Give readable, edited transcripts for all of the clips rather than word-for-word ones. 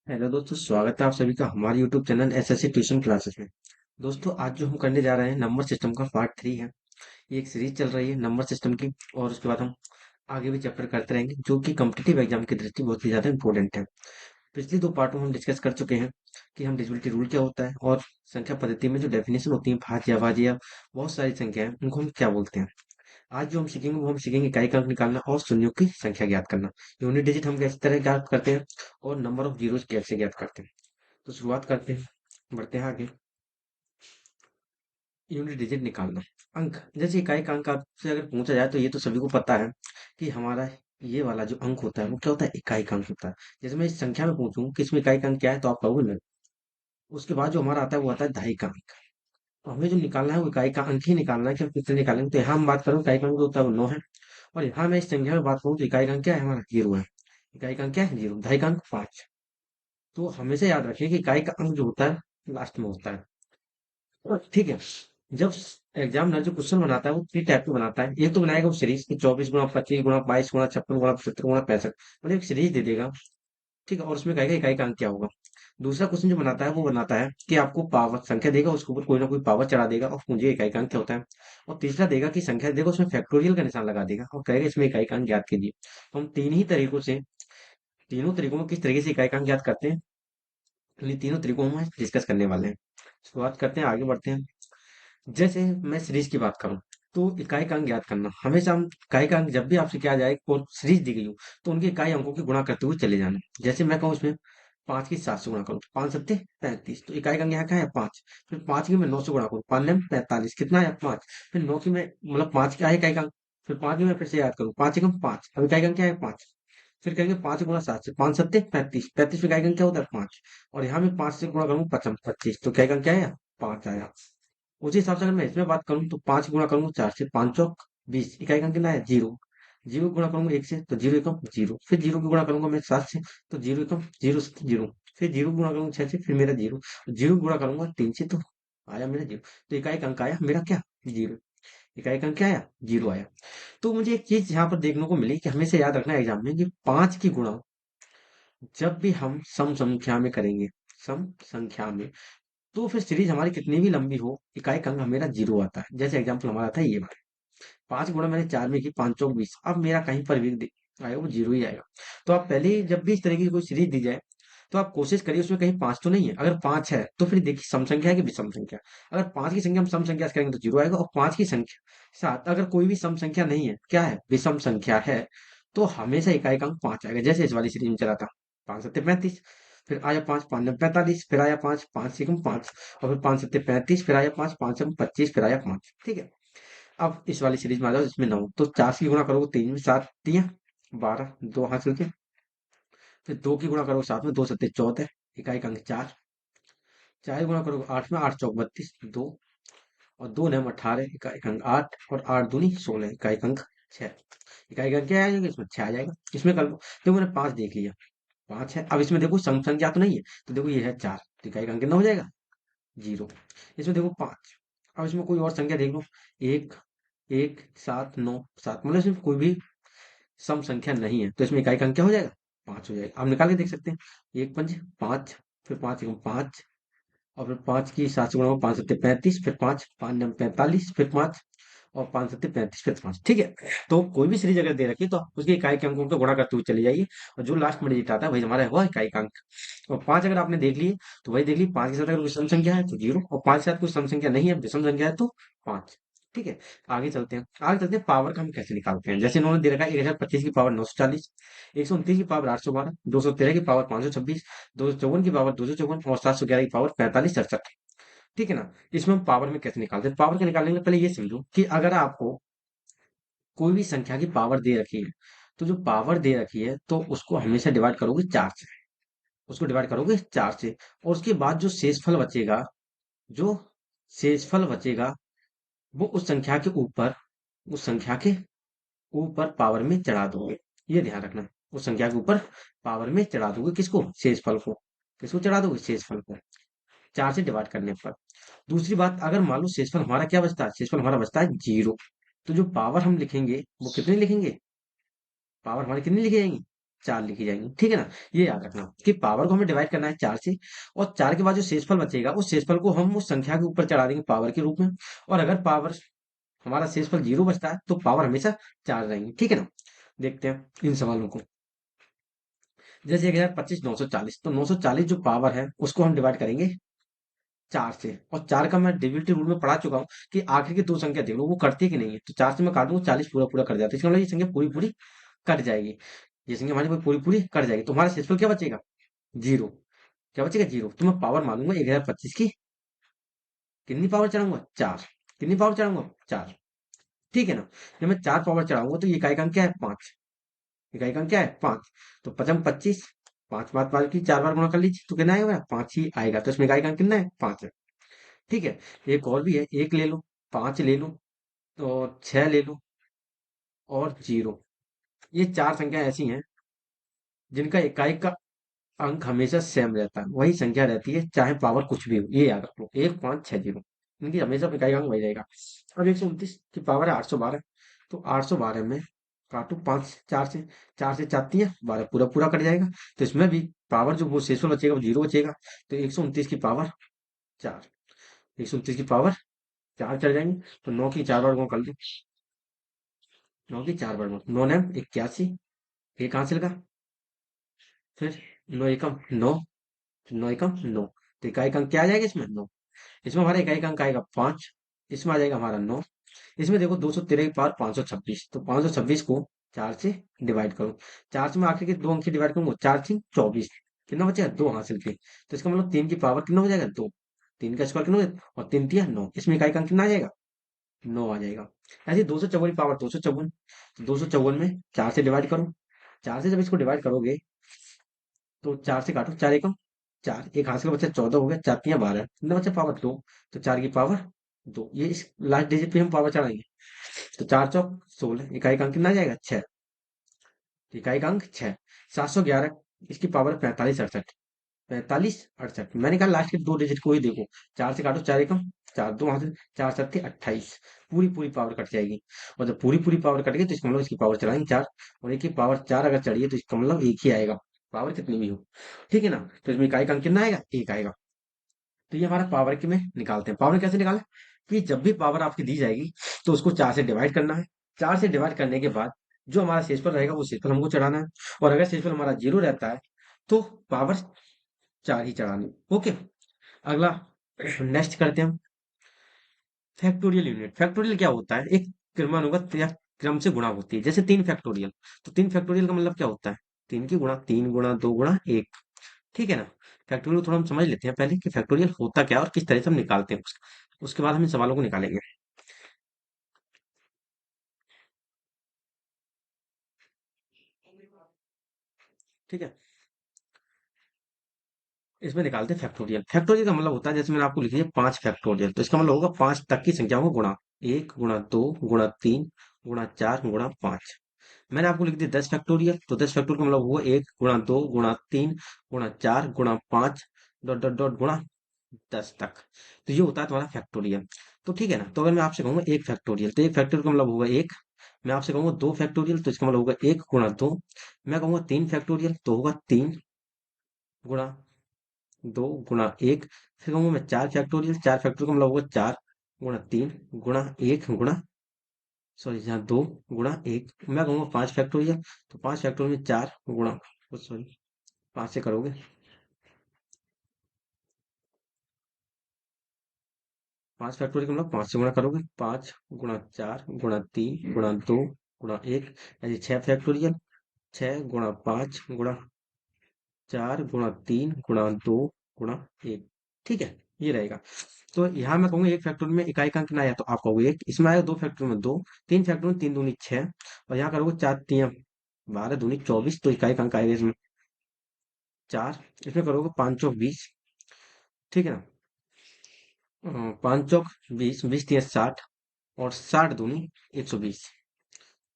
Hello दोस्तों, स्वागत है आप सभी का हमारे YouTube channel SSC tuition classes में। दोस्तों, आज जो हम करने जा रहे हैं नंबर सिस्टम का पार्ट 3 है। ये एक सीरीज चल रही है नंबर सिस्टम की। और उसके बाद हम आगे भी चैप्टर करते रहेंगे जो कि कॉम्पिटिटिव एग्जाम की दृष्टि बहुत ही ज्यादा इंपॉर्टेंट है। पिछली दो पार्टों में हम डिस्कस कर चुके हैं कि हम डिविजिबिलिटी रूल क्या होता है और संख्या पद्धति में जो डेफिनेशन होती है भाज्य अभाज्य बहुत सारी संख्या है उनको हम क्या बोलते हैं। आज जो हम सीखेंगे वो हम सीखेंगे इकाई का अंक निकालना और शून्यों की संख्या ज्ञात करना। यूनिट डिजिट हम किस तरह ज्ञात करते हैं और नंबर ऑफ जीरोस कैसे ज्ञात करते हैं। तो शुरुआत करते हैं, बढ़ते हैं आगे। यूनिट डिजिट निकालना, अंक जैसे इकाई का अंक आपसे अगर पूछा जाए तो ये तो सभी को पता है कि हमारा ये वाला जो अंक होता है वो क्या होता है, इकाई का अंक होता है। जैसे मैं इस संख्या में पूछूं कि इसमें इकाई का अंक क्या है तो आप कहोगे नहीं। उसके बाद जो हमारा आता है वो आता है दहाई का अंक। तो हमें जो निकालना है वो इकाई का अंक ही निकालना है कि हम कितने निकालेंगे। तो यहाँ हम बात करूँ इकाई का अंक जो होता है वो 9 है। और यहाँ मैं इस संख्या में बात करूँ तो इकाई का अंक क्या है, हमारा 0 है। इकाई का अंक क्या है, 0। दहाई का अंक 5। तो हमेशा याद रखिए कि इकाई का अंक जो होता है लास्ट में होता है। ठीक है। जब एग्जामिनर जो क्वेश्चन बनाता है वो 3 टाइप के बनाता है। एक तो बनाएगा वो सीरीज की 24 गुणा 25 गुणा 22 गुणा 56 गुणा 75 गुणा 65, मतलब एक सीरीज दे देगा। ठीक है, और उसमें कहेगा इकाई का अंक क्या होगा। दूसरा क्वेश्चन जो बनाता है वो बनाता है कि आपको पावर संख्या देगा, उसके ऊपर कोई ना कोई पावर चढ़ा देगा और मुझे इकाई का अंक क्या होता है। और तीसरा देगा कि संख्या देगा उसमें फैक्टोरियल का निशान लगा देगा और कहेगा इसमें इकाई का अंक ज्ञात कीजिए। तो हम तीन ही तरीकों से, तीनों तरीकों में किस तरीके से इकाई का अंक ज्ञात करते हैं, इन तीनों तरीकों में डिस्कस करने वाले हैं। शुरुआत करते हैं, आगे बढ़ते हैं। जैसे मैं सीरीज की बात करूं तो इकाई का अंक ज्ञात करना, हमेशा हम इकाई का अंक जब भी आपसे किया जाए और सीरीज दी गई हो तो उनके इकाई अंकों की गुणा करते हुए चले जाना। जैसे मैं कहूँ इसमें 5 की 7 से गुणा करूँ, 5 सत्ते 35, तो इकाई का अंक यहाँ क्या है 5। फिर 5 की मैं 9 से गुणा करूँ, 5 ने 45, कितना है 5। फिर 9 की मैं मतलब 5 का है इकाई का अंक। फिर 5 की मैं फिर से याद करूँ, 5 एकम 5, अब इकाई का अंक क्या है 5। फिर कहेंगे 5 गुणा 7 से, 5 सत्ते 35, 35 में इकाई का अंक क्या होता है 5। और यहाँ में 5 से गुणा करूँ 25, तो इकाई का अंक क्या है 5 आया। उसी हिसाब से अगर मैं इसमें बात करूं तो 5 गुणा करूंगा 4 से, 5 चौक 20, इकाई का अंक कितना है 0। 0 गुणा करूंगा 1 से तो 0 एकम 0। फिर 0 की गुणा करूंगा मैं 7 से तो 0 एकम 0 से 0। फिर 0 गुणा करूंगा 6 से, फिर मेरा 0। 0 गुणा करूंगा 3 से तो आया मेरा 0। तो इकाई का अंक आया मेरा क्या, 0। इकाई का अंक क्या आया, 0 आया। तो मुझे एक चीज यहाँ पर देखने को मिली कि हमेशा याद रखना है एग्जाम में कि 5 की गुणा जब भी हम सम संख्या में करेंगे, सम संख्या में, तो फिर सीरीज हमारी कितनी भी लंबी हो इकाई का अंक मेरा 0 आता है। जैसे एग्जाम्पल हमारा था ये वाला, 5 गुणा मैंने 4 में की, 5 चौक 20, अब मेरा कहीं पर भी आएगा वो 0 ही आएगा। तो आप पहले ही जब भी इस तरह की कोई सीरीज दी जाए तो आप कोशिश करिए उसमें कहीं 5 तो नहीं है। अगर 5 है तो फिर देखिए सम संख्या है कि विषम संख्या। अगर 5 की संख्या हम सम संख्या से करेंगे तो 0 आएगा, और 5 की संख्या साथ अगर कोई भी सम संख्या नहीं है, क्या है विषम संख्या है, तो हमेशा इकाई का अंक 5 आएगा। जैसे इस वाली सीरीज में चला था, 5 सत्ते 35, फिर आया 5, 5 नम 45, फिर आया 5, 5 एकम 5, और फिर 5 सत्ते 35, फिर आया 5, 5 एकम 25, फिर आया 5। ठीक है। अब इस वाली सीरीज में आ जाओ, इसमें 9, तो 4 की गुणा करोगे 3 में, 7 तियां 12, 2 हासिल के। फिर 2 की गुणा करोगे 7 में, 2 सत्ते 14, इकाई का अंक 4। 4 की गुणा करोगे 8 में, 8 चौक 32, 2, और 2 नम 18, इकाई का अंक 8, और 8 दूनी 16, इकाई का अंक 6। इकाई का अंक क्या आ जाएगा, इसमें 6 आ जाएगा। इसमें कर लो, देखो मैंने 5 देख लिया, 5 है। अब इसमें देखो सम संख्या तो नहीं है, तो देखो ये है 4, तो इकाई का अंक कितना हो जाएगा 0। इसमें देखो 5, अब इसमें कोई और संख्या देख लो, 1, 1 7 9 7, मतलब इसमें कोई भी सम संख्या नहीं है, तो इसमें इकाई का अंक क्या हो जाएगा 5 हो जाएगा। आप निकाल के देख सकते हैं, 1 पंच 5, फिर 5 एकम 5, और फिर 5 की 7 से गुणा 5 सत्ते 35, फिर 5 5 नम 45, फिर 5, और 5 सत्ते 35, फिर 5। ठीक है। तो कोई भी सीरीज अगर दे रखी है तो उसके इकाई के अंकों को गुणा करते हुए चले जाइए, और जो लास्ट में डिजिट आता है वही हमारा हुआ इकाई का अंक। और 5 अगर आपने देख लिए तो वही देख ली, 5 के साथ अगर कोई सम संख्या है तो 0, और 5 के साथ कोई सम संख्या नहीं है विषम संख्या है तो 5। ठीक है। आगे चलते हैं, आगे चलते हैं पावर का हम कैसे निकालते हैं। जैसे इन्होंने दे रखा है 1025 की पावर 940, 129 की पावर 812, 213 की पावर 526, 254 की पावर 254, और 711 की पावर 4567। ठीक है ना। इसमें हम पावर में कैसे निकालते हैं, पावर के निकालने के पहले ये समझो कि अगर आपको कोई भी संख्या की पावर दे रखी है तो जो पावर दे रखी है तो उसको हमेशा डिवाइड करोगे 4 से, उसको डिवाइड करोगे 4 से, और उसके बाद जो शेषफल बचेगा, जो शेषफल बचेगा वो उस संख्या के ऊपर, उस संख्या के ऊपर पावर में चढ़ा दोगे। ये ध्यान रखना, उस संख्या के ऊपर पावर में चढ़ा दोगे, किसको, शेषफल को। किसको चढ़ा दोगे, शेषफल को, 4 से डिवाइड करने पर। दूसरी बात, अगर मान लो शेषफल हमारा क्या बचता है, शेषफल हमारा बचता है 0, तो जो पावर हम लिखेंगे वो कितनी लिखेंगे, पावर हमारी कितनी लिखी जाएंगी 4 लिखी जाएंगी, ठीक है ना। ये याद रखना कि पावर को हमें डिवाइड करना है 4 से, और 4 के बाद जो शेषफल बचेगा उस शेषफल को हम उस संख्या के ऊपर चढ़ा देंगे पावर के रूप में। और अगर पावर हमारा शेषफल 0 बचता है तो पावर हमेशा 4 रहेंगी, ठीक है ना। देखते हैं इन सवालों को। जैसे 1025 940, तो 940 जो पावर है उसको हम डिवाइड करेंगे 4 से, और 4 का मैं डिविजिबिलिटी रूल में पढ़ा चुका हूँ कि आखिर की दो संख्या देख लो वो कटती है कि नहीं है। तो 4 से मैं काटूंगा 40 पूरा पूरा कट जाता है, इसका मतलब ये संख्या पूरी पूरी कट जाएगी। ये संख्या हमारी पूरी पूरी कट जाएगी, तो हमारा शेषफल क्या बचेगा? 0। क्या बचेगा? 0। तो मैं पावर मानूंगा 1025 की कितनी पावर चढ़ाऊंगा? 4। कितनी पावर चढ़ाऊंगा? 4, ठीक है ना। जब मैं 4 पावर चढ़ाऊंगा तो ये इकाई का अंक क्या है? 5। इकाई का अंक क्या है? 5। तो पचम 25, 5 5 5 की 4 बार गुणा कर लीजिए तो कितना आएगा? 5 ही आएगा। तो इसमें इकाई का अंक कितना है? 5 है, ठीक है। एक और भी है, 1 ले लो, 5 ले लो, और 6 ले लो, और 0। ये 4 संख्या ऐसी हैं जिनका इकाई का अंक हमेशा सेम रहता है, वही संख्या रहती है चाहे पावर कुछ भी हो, ये याद रख लो। 1560, इनकी हमेशा इकाई का अंक वही रहेगा। अब 129 की पावर है 812, तो 812 में काटो 5 4 से, 4 से 4 है 12, पूरा पूरा कट जाएगा। तो इसमें भी पावर जो वो शेषफल बचेगा वो 0 बचेगा। तो 129 की पावर 4, 129 की पावर 4 चढ़ जाएंगे। तो 9 की 4 बार गुणा कर लो, 9 की 4 बार गुणा, 9 9 81, ये कहाँ से लगा? फिर 9 एकम 9, 9 एकम 9, तो इकाई का अंक क्या आ जाएगा इसमें? 9। इसमें हमारा इकाई का अंक आएगा 5, इसमें आ जाएगा हमारा 9। इसमें देखो 213 की पावर 526, तो 526 को 4 से डिवाइड करो। 4 से मैं आखिर के दो अंक से डिवाइड करूंगा, 4 3 24, कितना बचेगा? 2 हासिल के। तो इसका मतलब 3 की पावर कितना हो जाएगा? 2। 3 का स्क्वायर कितना हो जाएगा? और 3 तिया 9, इसमें इकाई का अंक कितना आ जाएगा? 9 आ जाएगा। ऐसे 254 की पावर 254, तो 254 में 4 से डिवाइड करो। 4 से जब इसको डिवाइड करोगे तो 4 से काटो, 4 एकम 4, एक हाथ का बच्चा 14 हो गया, 4 तिया 12, कितना बच्चा? पावर 2। तो 4 की पावर 2, ये इस लास्ट डिजिट पे हम पावर चढ़ाएंगे। तो 4 चौक 16, इकाई का अंक कितना आ जाएगा? 6। इकाई का अंक 6। 711, इसकी पावर 4568, 4568, मैंने कहा लास्ट के दो डिजिट को ही देखो। 4 से काटो, 4 एकम 4, दो हाथ 4 सत्ते 28, पूरी पूरी पावर कट जाएगी। और जब पूरी पूरी पावर कट गई तो इसका मतलब इसकी पावर चढ़ाएंगे 4, और एक की पावर 4 अगर चढ़ी है तो इसका मतलब एक ही आएगा, पावर कितनी भी हो, ठीक है ना। तो इसमें इकाई का अंक कितना आएगा? एक आएगा। तो ये हमारा पावर के में निकालते हैं। पावर कैसे निकालें? कि जब भी पावर आपकी दी जाएगी तो उसको 4 से डिवाइड करना है। 4 से डिवाइड करने के बाद जो हमारा शेषफल रहेगा वो शेषफल हमको चढ़ाना है। और अगर शेषफल हमारा 0 रहता है तो पावर 4 ही चढ़ानी। ओके, अगला नेक्स्ट करते हैं हम फैक्टोरियल यूनिट। फैक्टोरियल क्या होता है? एक क्रमानुगत या क्रम से गुणा होती है। जैसे 3 फैक्टोरियल, तो 3 फैक्टोरियल का मतलब क्या होता है? 3 की गुणा, 3 गुणा 2 गुणा 1, ठीक है ना। फैक्टोरियल थोड़ा हम समझ लेते हैं पहले कि फैक्टोरियल होता क्या है और किस तरह से हम निकालते हैं उसके बाद हम इन सवालों को निकालेंगे, ठीक है। इसमें निकालते हैं फैक्टोरियल। फैक्टोरियल का मतलब होता है, जैसे मैंने आपको लिख दिया 5 फैक्टोरियल, तो इसका मतलब होगा 5 तक की संख्याओं को गुणा, 1 गुणा 2 गुणा 3 गुणा 4 गुणा 5। मैंने आपको लिख दिया 10 फैक्टोरियल, तो 10 फैक्टोरियल का मतलब हुआ 1 गुणा 2 गुणा 3 गुणा 4 गुणा 5 डॉट डॉट डॉट गुणा 10 तक। तो ये होता है तुम्हारा फैक्टोरियल। तो ठीक है ना। तो अगर मैं आपसे कहूंगा 1 फैक्टोरियल, तो 1 फैक्टोरियल का मतलब होगा 1। मैं आपसे कहूंगा 2 फैक्टोरियल, तो इसका मतलब होगा 1 गुणा 2। मैं कहूंगा 3 फैक्टोरियल तो होगा 3 गुणा 2 गुणा 1। फिर कहूंगा मैं 4 फैक्टोरियल, 4 फैक्टोरियल का मतलब होगा 4 गुणा 3 गुणा 1 गुणा, सॉरी यहाँ 2 गुणा 1। मैं कहूंगा 5 फैक्टोरियल, तो 5 फैक्टोरियल में 4 गुणा, सॉरी 5 से करोगे, 5 फैक्टोरियल का मतलब 5 से गुणा करोगे, 5 गुणा 4 गुणा 3 गुणा 2 गुणा 1, ऐसे 6 फैक्टोरियल, 6 गुणा 5 गुणा 4 गुणा 3 गुणा 2 गुणा 1, ठीक है। ये रहेगा। तो यहाँ मैं कहूंगा एक फैक्टोरियल में इकाई का अंक ना आया तो आप कहोगे 1, इसमें आएगा 2 फैक्टोरियल में 2, 3 फैक्टोरियल में 3 दूनी 6, और यहाँ करोगे 4 3 12 दूनी 24, तो इकाई का अंक आएगा इसमें 4। इसमें करोगे 5 चौक 20, ठीक है ना। 5 चौक 20, 20 3 60, और 60 दूनी 120,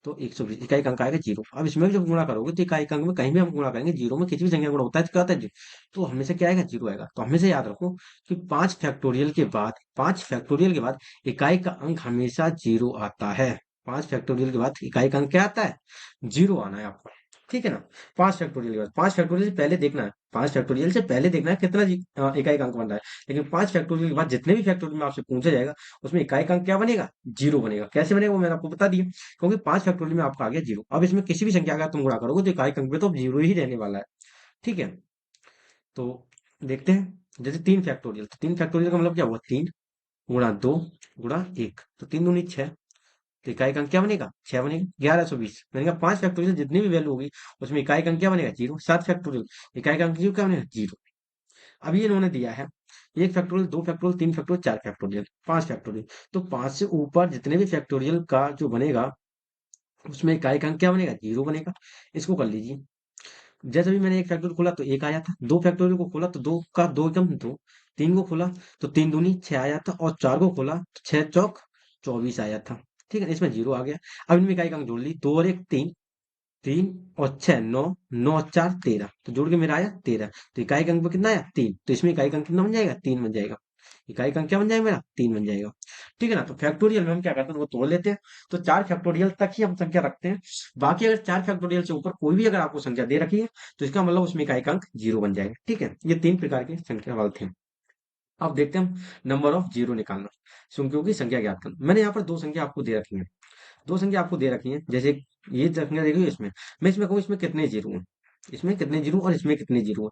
तो 120 इकाई का अंक आएगा 0। अब इसमें भी जब गुणा करोगे तो इकाई का अंक में कहीं भी हम गुणा करेंगे 0 में, किसी भी संख्या का गुणा होता है तो क्या होता है 0, तो हमेशा क्या आएगा? 0 आएगा। तो हमेशा याद रखो कि 5 फैक्टोरियल के बाद, 5 फैक्टोरियल के बाद इकाई का अंक हमेशा 0 आता है। 5 फैक्टोरियल के बाद इकाई का अंक क्या आता है? 0 आना है आपको। ठीक है ना। 5 फैक्टोरियल के बाद 5 फैक्टोरियल से पहले देखना है, 5 फैक्टोरियल से पहले देखना है कितना इकाई अंक बन रहा है। लेकिन 5 फैक्टोरियल के बाद जितने भी फैक्टोरियल में आपसे पूछा जाएगा उसमें इकाई अंक क्या बनेगा, जीरो बनेगा। कैसे बनेगा वो मैंने आपको बता दिया, क्योंकि 5 फैक्टोरियल में आपका आ गया जीरो। अब इसमें किसी भी संख्या का तुम गुणा करोगे तो इकाई अंक में तो जीरो ही रहने वाला है। ठीक है, तो देखते हैं जैसे 3 फैक्टोरियल, तो 3 फैक्टोरियल का मतलब क्या हुआ, 3 गुणा 2 गुणा 1, तो 3 दूनी 6, तो इकाई का अंक क्या बनेगा, 6 बनेगा। 1120 मैंने कहा 5 फैक्टोरियल जितनी भी वैल्यू होगी उसमें इकाई का अंक क्या बनेगा, जीरो। 7 फैक्टोरियल इकाई का अंक जीरो क्या बनेगा, जीरो। अब ये इन्होंने दिया है 1 factorial, 2 factorial, 3 factorial, 4 factorial, 5 factorial. तो 5 से ऊपर जितने भी फैक्टोरियल का जो बनेगा उसमें इकाई का अंक क्या बनेगा, जीरो बनेगा। इसको कर लीजिए, जैसे भी मैंने 1 फैक्टोरियल खोला तो 1 आया था, 2 फैक्टोरियल को खोला तो 2 का 2 एकम 2, 3 को खोला तो 3 दूनी 6 आया था, और 4 को खोला तो 6 चौक 24 आया था। ठीक है, इसमें जीरो आ गया। अब इनमें इकाई का अंक जोड़ ली, 2 और 1 3, 3 और 6 9, 9 और 4 13, तो जोड़ के मेरा आया 13। तो इकाई का अंक में कितना आया, 3, तो इसमें इकाई का अंक कितना बन जाएगा, 3 बन जाएगा। इकाई का अंक क्या बन जाएगा मेरा, 3 बन जाएगा। ठीक है ना। तो फैक्टोरियल में हम क्या करते हैं, वो तोड़ लेते हैं। तो 4 फैक्टोरियल तक ही हम संख्या रखते हैं। बाकी अगर 4 फैक्टोरियल से ऊपर कोई भी अगर आपको संख्या दे रखी है तो इसका मतलब उसमें इकाई का अंक जीरो बन जाएगा। ठीक है, ये 3 प्रकार के संख्या वाले थे। अब देखते हैं हम नंबर ऑफ जीरो निकालना, संख्याओं की संख्या ज्ञात करना। मैंने यहाँ पर दो संख्या आपको दे रखी है, दो संख्या आपको दे रखी है। जैसे ये संख्या देखिए, इसमें मैं इसमें कहूँ इसमें कितने जीरो हैं, इसमें कितने जीरो और इसमें कितने जीरो हैं।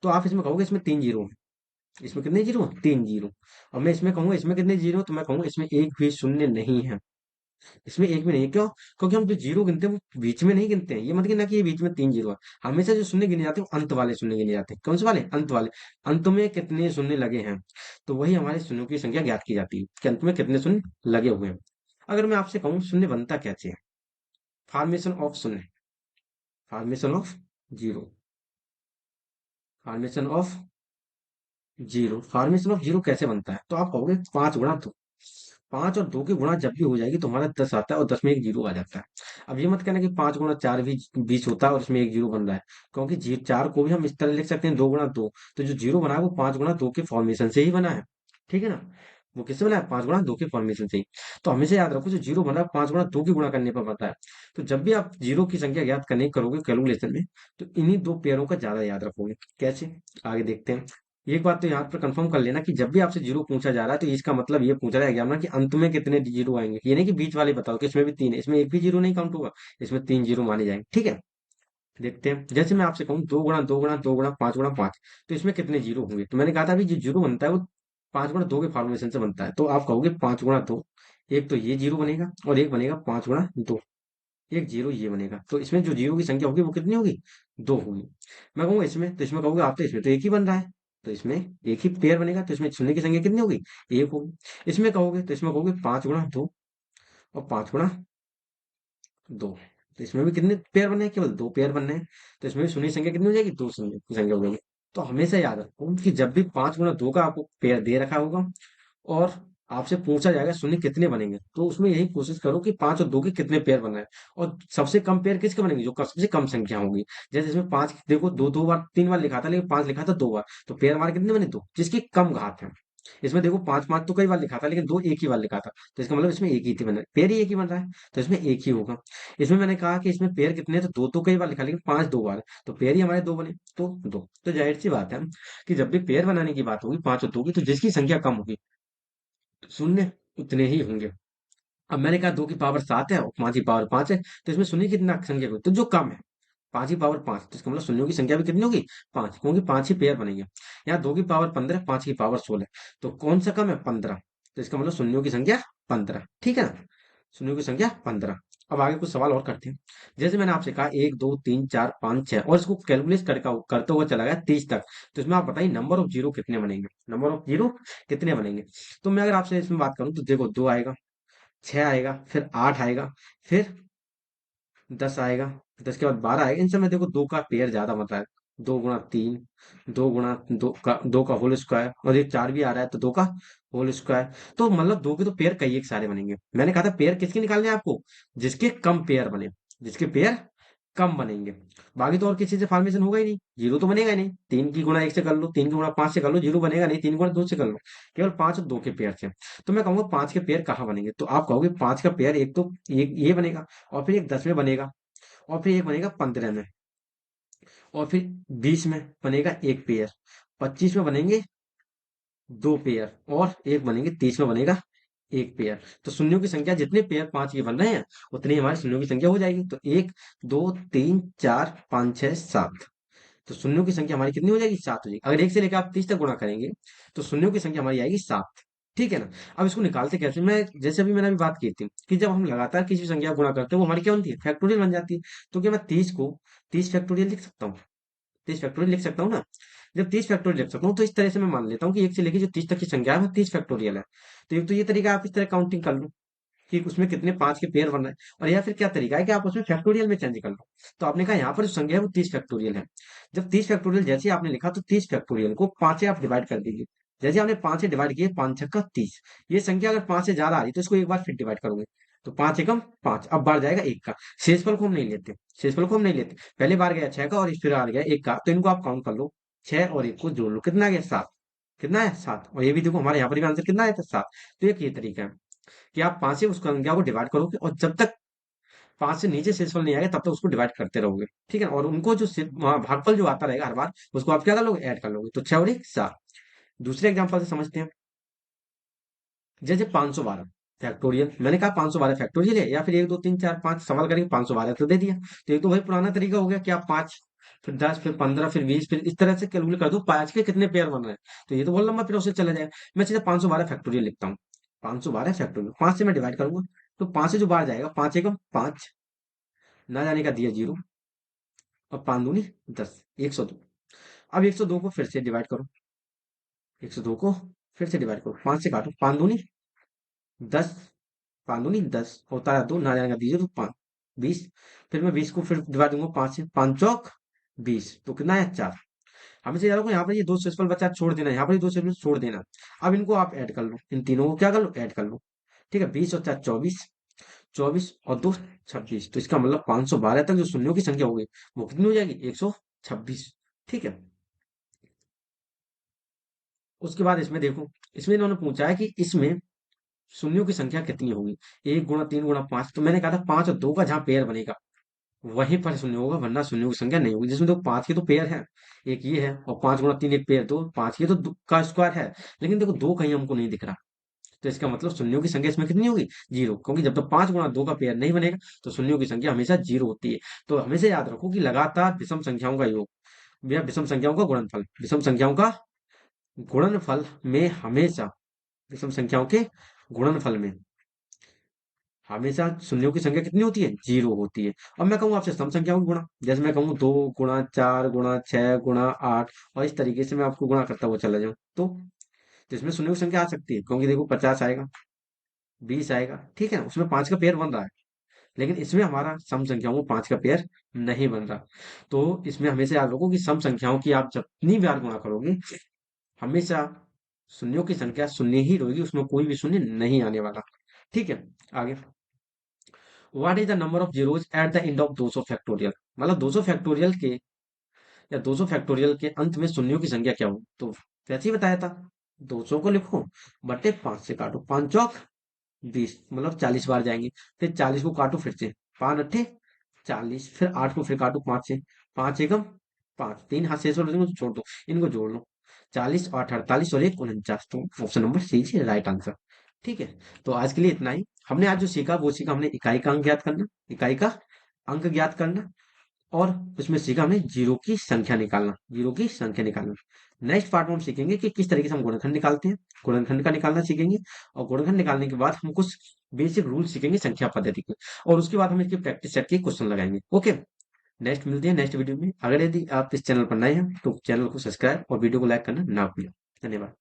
तो आप इसमें कहोगे इसमें 3 जीरो हैं, इसमें कितने जीरो हैं, 3 जीरो। और मैं इसमें कहूंगा इसमें कितने जीरो हैं, तो मैं कहूंगा इसमें एक भी शून्य नहीं है, इसमें एक भी नहीं है। क्यों, क्योंकि हम जो जीरो गिनते हैं वो बीच में नहीं गिनते हैं। ये मत गिनना कि ये बीच में 3 जीरो है। हमेशा जो शून्य गिने जाते हैं वो अंत वाले शून्य गिने जाते हैं। कौन से वाले, अंत वाले। अंत में कितने शून्य लगे हैं, तो वही हमारे शून्यों की संख्या ज्ञात की जाती है कि अंत में कितने शून्य लगे हुए हैं। अगर मैं आपसे कहूँ शून्य बनता कैसे है, फॉर्मेशन ऑफ शून्य, formation of zero, formation of zero, formation of zero कैसे बनता है, तो आप कहोगे 5 गुणा 2, 5 और 2 की गुणा जब भी हो जाएगी तो हमारा 10 आता है, और 10 में एक जीरो आ जाता है। अब ये मत कहना कि 5 गुणा 4 भी 20 होता है और इसमें एक जीरो बन रहा है, क्योंकि जी 4 को भी हम इस तरह लिख सकते हैं 2 गुणा 2, तो जो जीरो बना है वो 5 गुणा 2 के फॉर्मेशन से ही बना है। ठीक है ना, वो किससे बना है, 5 गुणा 2 के फॉर्मेशन से ही। तो हमेशा याद रखो जो जीरो बना है 5 गुणा 2 की गुणा करने पर बनता है। तो जब भी आप जीरो की संख्या ज्ञात करने करोगे कैलकुलेशन में, तो इन्हीं दो पेयरों का ज्यादा याद रखोगे। कैसे, आगे देखते हैं। एक बात तो यहाँ पर कंफर्म कर लेना कि जब भी आपसे जीरो पूछा जा रहा है तो इसका मतलब ये पूछा जाएगा एग्जाम में कि अंत में कितने जीरो आएंगे, ये नहीं कि बीच वाले बताओ कि इसमें भी 3 है, इसमें एक भी जीरो नहीं काउंट होगा, इसमें 3 जीरो माने जाएंगे। ठीक है, देखते हैं। जैसे मैं आपसे कहूँ 2 गुणा 2 गुणा 2 गुणा 5 गुणा 5, तो इसमें कितने जीरो होंगे, तो मैंने कहा था अभी जो जीरो बनता है वो 5 गुणा 2 के फॉर्मेशन से बनता है। तो आप कहोगे 5 गुणा 2, एक तो ये जीरो बनेगा और एक बनेगा 5 गुणा 2, एक जीरो ये बनेगा। तो इसमें जो जीरो की संख्या होगी वो कितनी होगी, 2 होगी। मैं कहूंगा इसमें, तो इसमें कहोगे आप तो इसमें तो एक ही बन रहा है, तो इसमें एक ही पेयर बनेगा, तो इसमें शून्य की संख्या कितनी होगी, एक होगी। इसमें कहोगे तो इसमें कहोगे 5 गुणा 2 और 5 गुणा 2, तो इसमें भी कितने पेयर बनने हैं, केवल 2 पेयर बनने हैं। तो इसमें भी शून्य की संख्या कितनी हो जाएगी, 2 शून्य की संख्या हो जाएगी। तो हमेशा याद रखो कि जब भी 5 गुणा 2 का आपको पेयर दे रखा होगा और आपसे पूछा जाएगा शून्य कितने बनेंगे, तो उसमें यही कोशिश करो कि 5 और 2 के कितने पेयर बनाए। और सबसे कम पेयर किसके बनेंगे, जो सबसे कम संख्या होगी। जैसे इसमें 5 देखो, दो दो बार 3 बार लिखा था लेकिन 5 लिखा था 2 बार, तो पेयर हमारे कितने बने, 2, जिसकी कम घात है। इसमें देखो 5 5 तो कई बार लिखा था लेकिन 2 एक ही बार लिखा था, तो इसका मतलब इसमें एक ही थी बना, पेयर ही एक ही बन रहा है, तो इसमें एक ही होगा। इसमें मैंने कहा कि इसमें पेयर कितने हैं, तो 2 तो कई बार लिखा लेकिन 5 2 बार है, तो पेयर ही हमारे 2 बने, तो 2। तो जाहिर सी बात है कि जब भी पेयर बनाने की बात होगी 5 और 2 की, तो जिसकी संख्या कम होगी शून्य उतने ही होंगे। अब मैंने कहा 2 की पावर 7 है और 5 की पावर 5 है, तो इसमें शून्य कितना संख्या होगी, तो जो कम है 5 की पावर 5, तो इसका मतलब शून्यों की संख्या भी कितनी होगी, 5, क्योंकि 5 ही पेयर बनेंगे। यहाँ 2 की पावर 15, 5 की पावर 16, तो कौन सा कम है, 15, तो इसका मतलब शून्यों की संख्या 15। ठीक है ना, शून्यों की संख्या 15। अब आगे कुछ सवाल और करते हैं। जैसे मैंने आपसे कहा 1 2 3 4 5 6, और इसको कैलकुलेट करते हुए चला गया 30 तक, तो इसमें आप बताइए नंबर ऑफ जीरो कितने बनेंगे, नंबर ऑफ जीरो कितने बनेंगे। तो मैं अगर आपसे इसमें बात करूं तो देखो 2 आएगा, 6 आएगा, फिर 8 आएगा, फिर 10 आएगा, 10 के बाद 12 आएगा। इन सब में देखो 2 का पेयर ज्यादा बन रहा है, 2 गुणा 3, 2 गुणा 2 का होल स्क्वायर, और ये 4 भी आ रहा है तो 2 का होल स्क्वायर। तो मतलब 2 के तो पेयर कई एक सारे बनेंगे। मैंने कहा था पेयर किसके निकालने हैं आपको, जिसके कम पेयर बने, जिसके पेयर कम बनेंगे। बाकी तो और किसी से फॉर्मेशन होगा ही नहीं, जीरो तो बनेगा ही नहीं। 3 की गुणा 1 से कर लो, 3 की गुणा 5 से कर लो, जीरो बनेगा नहीं। 3 की गुणा 2 से कर लो, केवल 5 और 2 के पेयर से। तो मैं कहूंगा 5 के पेयर कहाँ बनेंगे, तो आप कहोगे 5 का पेयर एक तो एक ये बनेगा, और फिर एक 10 में बनेगा, और फिर एक बनेगा 15 में, और फिर 20 में बनेगा एक पेयर, 25 में बनेंगे दो पेयर, और एक बनेंगे 30 में बनेगा एक पेयर। तो शून्यों की संख्या जितने पेयर पांच के बन रहे हैं उतनी हमारी शून्यों की संख्या हो जाएगी। तो एक, दो, तीन, चार, पाँच, छह, सात। तो शून्यों की संख्या हमारी कितनी हो जाएगी? सात हो जाएगी। अगर एक से लेकर आप 30 तक गुणा करेंगे तो शून्यों की संख्या हमारी आएगी सात। ठीक है ना? अब इसको निकालते कैसे? मैं जैसे अभी मैंने अभी बात की थी कि जब हम लगातार किसी भी संख्या को गुणा करते हैं वो हमारी क्या बनती है? फैक्टोरियल बन जाती है। तो क्या मैं 30 को 30 फैक्टोरियल लिख सकता हूँ? 30 फैक्टोरियल लिख सकता हूँ ना? जब 30 फैक्टोरियल लिख सकता हूँ तो इस तरह से मैं मान लेता हूँ कि एक से लेकर जो 30 तक की संख्या है वो 30 फैक्टोरियल है। तो एक तो ये तरीका आप इस तरह काउंटिंग कर लो कि उसमें कितने पांच के पेयर बन रहे हैं, और या फिर क्या तरीका है कि आप उसमें फैक्टोरियल में चेंज कर लो। तो आपने कहा यहाँ पर जो संख्या है वो 30 फैक्टोरियल है। जब 30 फैक्टोरियल जैसे ही आपने लिखा तो 30 फैक्टोरियल को 5 से आप डिवाइड कर दीजिए। जैसे आपने 5 से डिवाइड किए, 5 छक्का 30। ये संख्या अगर 5 से ज्यादा आ रही तो इसको एक बार फिर डिवाइड करोगे, तो 5 एकम 5, अब बार जाएगा एक का। शेषफल को हम नहीं लेते, शेषफल को हम नहीं लेते। पहले बार गया 6 का और फिर आ गया एक का, तो इनको आप काउंट कर लो। 6 और एक को जोड़ लो, कितना आ गया? 7। कितना है? 7। और ये भी देखो हमारे यहाँ पर भी आंसर कितना आया था? 7। तो एक ये तरीका है कि आप 5 से उस संख्या को डिवाइड करोगे और जब तक 5 से नीचे शेषफल नहीं आएगा तब तक उसको डिवाइड करते रहोगे। ठीक है? और उनको जो भागफल जो आता रहेगा हर बार उसको आप क्या कर लोगे? ऐड कर लोगे। तो 6 और 1 7। दूसरे एग्जांपल से समझते हैं। जैसे 512 फैक्टोरियल, मैंने कहा 512 फैक्टोरियल है या फिर एक दो तीन चार पांच सवाल करके 512 तो दे दिया। तो एक तो वही पुराना तरीका हो गया कि आप 5, फिर 10, फिर 15, फिर 20, फिर इस तरह से कैलकुलेट कर दो पांच के कितने पेयर बन रहे हैं। तो ये तो बहुत लंबा प्रोसेस चला जाएगा। मैं सीधा 512 फैक्टोरियल लिखता हूँ। 512 फैक्टोरियल 5 से मैं डिवाइड करूंगा, तो 5 से जो बाहर जाएगा, 5 एकम 5, ना जाने का दिया 0, और 5 दूनी 10, 102। अब 102 को फिर से डिवाइड करो, 102 को फिर से डिवाइड करो, 5 से काटो, 5 दूनी 10, 5 दूनी 10, होता है 2, ना जाने का दीजिए तो 5, 20। फिर मैं 20 को फिर डिवाइड दूंगा 5 से, 5 चौक 20, तो कितना है? 4। हमें से यार को यहाँ पर ये दो सेक्सुअल बच्चा छोड़ देना है, यहाँ पर ये दो सेक्सुअल छोड़ देना। अब इनको आप ऐड कर लो, इन तीनों को क्या कर लो? ऐड कर लो। ठीक है? 20 और 4 24, 24 और 2 26। तो इसका मतलब 512 तक जो शून्यों की संख्या होगी वो कितनी हो जाएगी? 126। ठीक है? उसके बाद इसमें देखो, इसमें इन्होंने पूछा है कि इसमें शून्यों की संख्या कितनी होगी? एक गुणा तीन गुणा पांच। तो मैंने कहा था पांच और दो का जहां पेयर बनेगा वहीं पर शून्य होगा, वरना शून्यों की संख्या नहीं होगी। जिसमें देखो पांच के तो पेयर है, एक ये है, और पांच गुणा तीन एक पेयर दो, पांच के तो का स्क्वायर है। लेकिन देखो दो कहीं हमको नहीं दिख रहा, तो इसका मतलब शून्यों की संख्या इसमें कितनी होगी? जीरो, क्योंकि जब तक पांच गुणा दो का पेयर नहीं बनेगा तो शून्यों की संख्या हमेशा जीरो होती है। तो हमेशा याद रखो कि लगातार विषम संख्याओं का योग या विषम संख्याओं का गुणनफल, विषम संख्याओं का गुणनफल में हमेशा, विषम संख्याओं के गुणनफल में हमेशा शून्यों की संख्या कितनी होती है? जीरो होती है। अब मैं कहूँ आपसे सम संख्याओं की गुणा, जैसे मैं कहूँ दो गुणा चार गुणा छह गुणा आठ, और इस तरीके से मैं आपको गुणा करता हुआ चला जाऊं, तो इसमें शून्यों की संख्या आ सकती है, क्योंकि देखो 50 आएगा, 20 आएगा। ठीक है ना? उसमें पांच का पेयर बन रहा है, लेकिन इसमें हमारा सम संख्याओं में पांच का पेयर नहीं बन रहा। तो इसमें हमेशा याद रखो कि सम संख्याओं की आप जितनी बार गुणा करोगे हमेशा शून्यों की संख्या शून्य ही रहेगी, उसमें कोई भी शून्य नहीं आने वाला। ठीक है? आगे, what is the number of zeros at the end of 200 factorial? मतलब 200 फैक्टोरियल के या 200 फैक्टोरियल के अंत में शून्यों की संख्या क्या हो? तो वैसे ही बताया था, 200 को लिखो बटे 5 से काटो, 5 चौक 20, मतलब 40 बार जाएंगे। फिर 40 को काटो फिर से, 5 अट्ठे 40, फिर 8 को फिर काटो 5 से, 5 एकम 5, तीन हाथ शेष और छोड़ दो, इनको जोड़ लो, 40 8 48 और एक 49। तो ऑप्शन नंबर सी है राइट आंसर। ठीक है? तो आज के लिए इतना ही। हमने आज जो सीखा वो सीखा, हमने इकाई का अंक ज्ञात करना, इकाई का अंक ज्ञात करना, और उसमें सीखा हमने जीरो की संख्या निकालना, जीरो की संख्या निकालना। नेक्स्ट पार्ट में हम सीखेंगे कि किस तरीके से हम गुणनखंड निकालते हैं, गुणनखंड का निकालना सीखेंगे। और गुणनखंड निकालने के बाद हम कुछ बेसिक रूल सीखेंगे संख्या पद्धति के, और उसके बाद हम इसकी प्रैक्टिस सेट के क्वेश्चन लगाएंगे। ओके, नेक्स्ट मिलते हैं नेक्स्ट वीडियो में। अगर यदि आप इस चैनल पर नए हैं तो चैनल को सब्सक्राइब और वीडियो को लाइक करना ना भूलें। धन्यवाद।